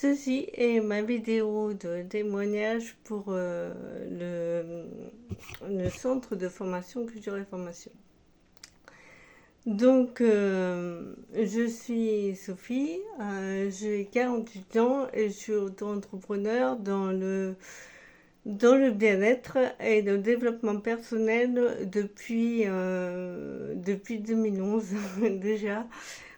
Ceci est ma vidéo de témoignage pour le centre de formation Culture et Formation. Donc, je suis Sophie, j'ai 48 ans et je suis auto-entrepreneur dans le bien-être et le développement personnel depuis 2011 déjà.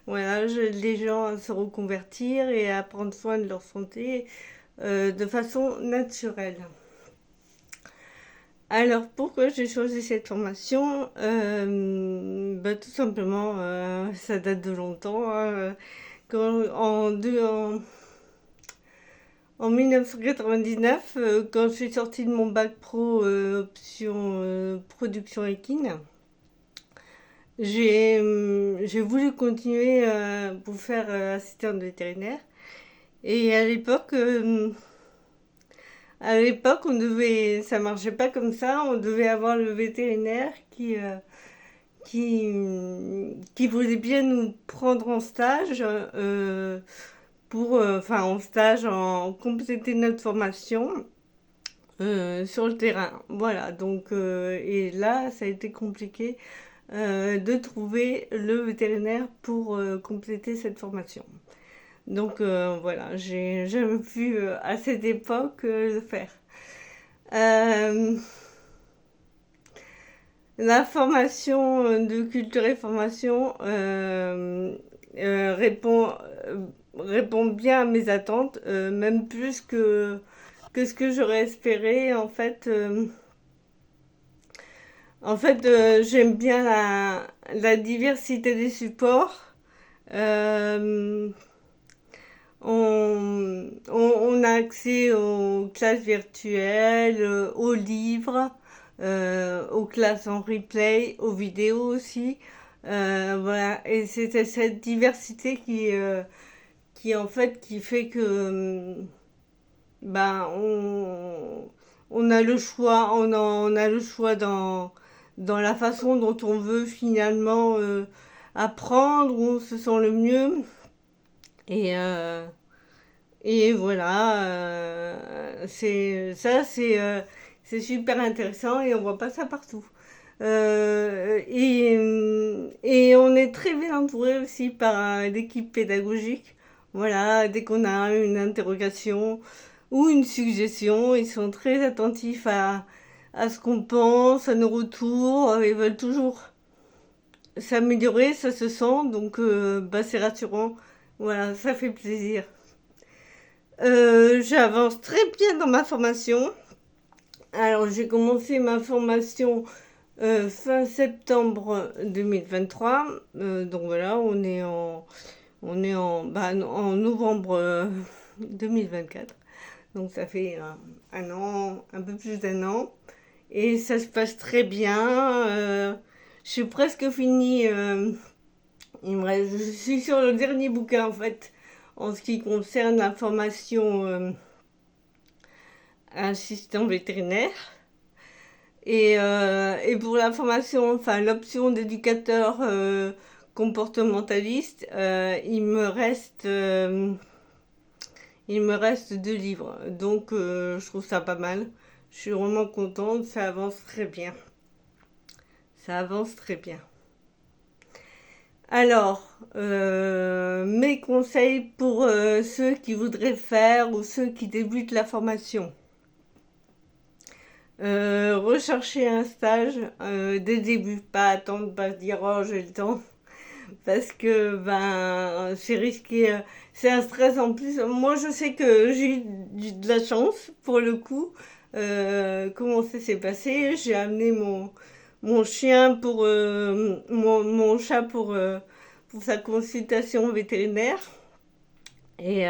Voilà, j'aide les gens à se reconvertir et à prendre soin de leur santé de façon naturelle. Alors, pourquoi j'ai choisi cette formation? Tout simplement, ça date de longtemps, hein. En 1999, quand je suis sortie de mon bac pro option production équine, j'ai voulu continuer pour faire assistante vétérinaire. Et à l'époque, ça marchait pas comme ça. On devait avoir le vétérinaire qui voulait bien nous prendre en stage en stage, en compléter notre formation sur le terrain. Voilà. Donc, et là, ça a été compliqué de trouver le vétérinaire pour compléter cette formation. Donc voilà, j'ai jamais pu à cette époque le faire. Euh, la formation de culture et formation répond bien à mes attentes, même plus que ce que j'aurais espéré. J'aime bien la diversité des supports. Euh, on a accès aux classes virtuelles, aux livres, aux classes en replay, aux vidéos aussi. Voilà. Et c'est cette diversité qui fait que ben, on a le choix, on a le choix dans la façon dont on veut finalement apprendre, où on se sent le mieux. Et, euh, et voilà, c'est super intéressant et on voit pas ça partout. Et on est très bien entouré aussi par l'équipe pédagogique. Voilà, dès qu'on a une interrogation ou une suggestion, ils sont très attentifs à ce qu'on pense, à nos retours. Ils veulent toujours s'améliorer, ça se sent, donc c'est rassurant. Voilà, ça fait plaisir. J'avance très bien dans ma formation. Alors, j'ai commencé ma formation fin septembre 2023. Donc voilà, en novembre 2024. Donc ça fait un an, un peu plus d'un an. Et ça se passe très bien. Je suis presque finie. Je suis sur le dernier bouquin en fait, en ce qui concerne la formation assistant vétérinaire. Et pour la formation, enfin l'option d'éducateur comportementaliste, il me reste 2 livres. Donc je trouve ça pas mal. Je suis vraiment contente, ça avance très bien. Ça avance très bien. Alors, mes conseils pour ceux qui voudraient faire ou ceux qui débutent la formation. Rechercher un stage dès le début, pas attendre, pas se dire oh j'ai le temps, parce que c'est risqué, c'est un stress en plus. Moi je sais que j'ai eu de la chance pour le coup. Comment ça s'est passé? J'ai amené mon chien mon chat pour sa consultation vétérinaire et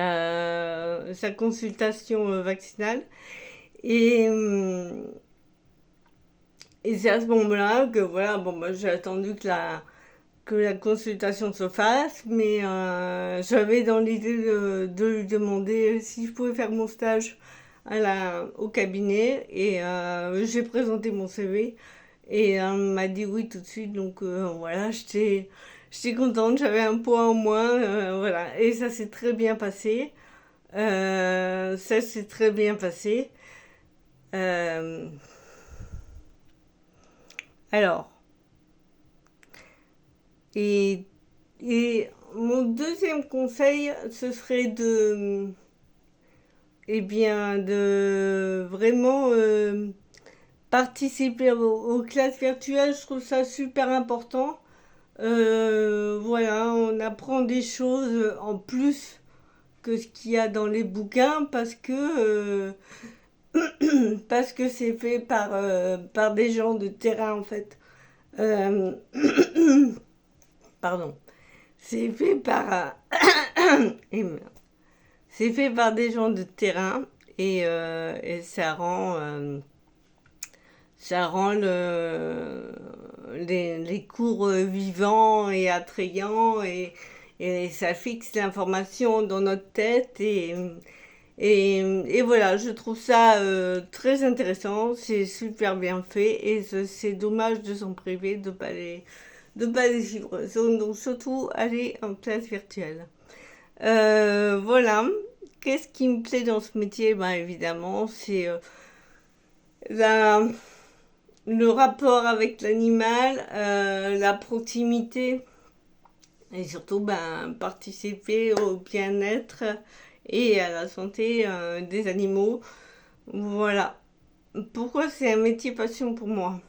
sa consultation vaccinale. Et, euh, et c'est à ce moment-là que voilà, j'ai attendu que la consultation se fasse, mais j'avais dans l'idée de lui demander si je pouvais faire mon stage au cabinet. Et j'ai présenté mon CV et elle m'a dit oui tout de suite. Donc voilà, j'étais contente, j'avais un point en moins, voilà. Et ça s'est très bien passé. Ça s'est très bien passé. Euh, alors, et, et mon deuxième conseil, ce serait eh bien, de vraiment participer aux classes virtuelles. Je trouve ça super important. Voilà, on apprend des choses en plus que ce qu'il y a dans les bouquins parce que c'est fait par des gens de terrain en fait. Euh, pardon. C'est fait et c'est fait par des gens de terrain et ça rend les cours vivants et attrayants et ça fixe l'information dans notre tête et voilà, je trouve ça très intéressant, c'est super bien fait et c'est dommage de s'en priver, de pas les suivre. Donc surtout aller en classe virtuelle. Voilà. Qu'est-ce qui me plaît dans ce métier? Ben évidemment, c'est la, le rapport avec l'animal, la proximité et surtout ben, participer au bien-être et à la santé des animaux. Voilà. Pourquoi c'est un métier passion pour moi?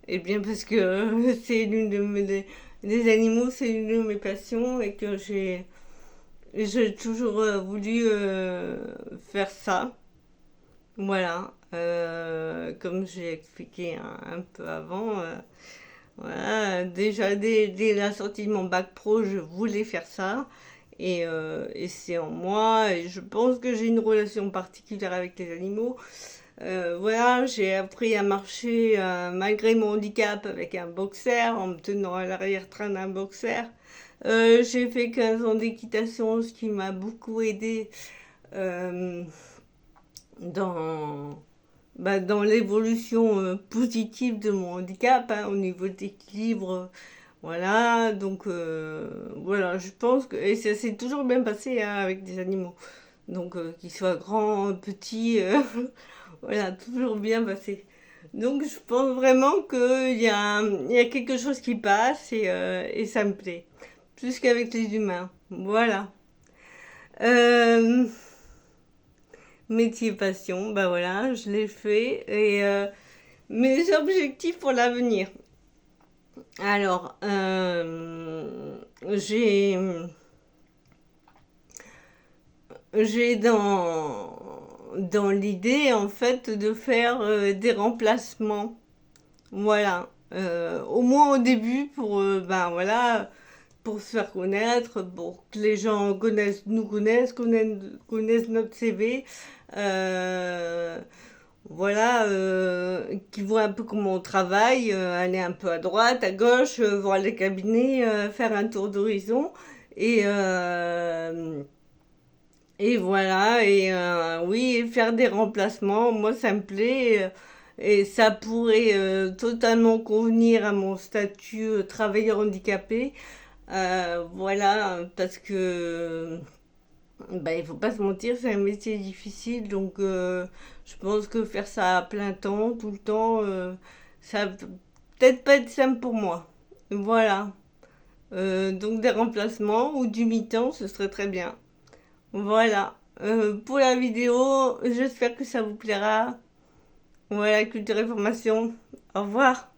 Eh bien parce que c'est l'une de mes... Les animaux, c'est l'une de mes passions et que j'ai toujours voulu faire ça. Voilà. Comme j'ai expliqué un peu avant, voilà, déjà dès la sortie de mon bac pro, je voulais faire ça. Et c'est en moi, et je pense que j'ai une relation particulière avec les animaux. Voilà, j'ai appris à marcher malgré mon handicap avec un boxer, en me tenant à l'arrière-train d'un boxer. J'ai fait 15 ans d'équitation, ce qui m'a beaucoup aidé euh, dans, dans l'évolution positive de mon handicap, hein, au niveau d'équilibre. Voilà, donc voilà, je pense que... Et ça s'est toujours bien passé hein, avec des animaux. Donc qu'ils soient grands, petits, voilà, toujours bien passé. Donc je pense vraiment il y a quelque chose qui passe et ça me plaît. Plus qu'avec les humains. Voilà. Euh, métier passion, bah voilà, je l'ai fait. Et mes objectifs pour l'avenir. Alors, j'ai dans l'idée en fait de faire des remplacements. Voilà. Au moins au début pour ben voilà pour se faire connaître, pour que les gens connaissent notre CV. Euh, voilà, qui voient un peu comment on travaille, aller un peu à droite, à gauche, voir les cabinets, faire un tour d'horizon. Et, euh, et voilà, et oui, faire des remplacements, moi ça me plaît. Et ça pourrait totalement convenir à mon statut travailleur handicapé. Voilà, parce que bah, il faut pas se mentir, c'est un métier difficile, donc je pense que faire ça à plein temps, tout le temps, ça va peut-être pas être simple pour moi. Voilà. Donc des remplacements ou du mi-temps, ce serait très bien. Voilà. Pour la vidéo, j'espère que ça vous plaira. Voilà, culture et formation. Au revoir.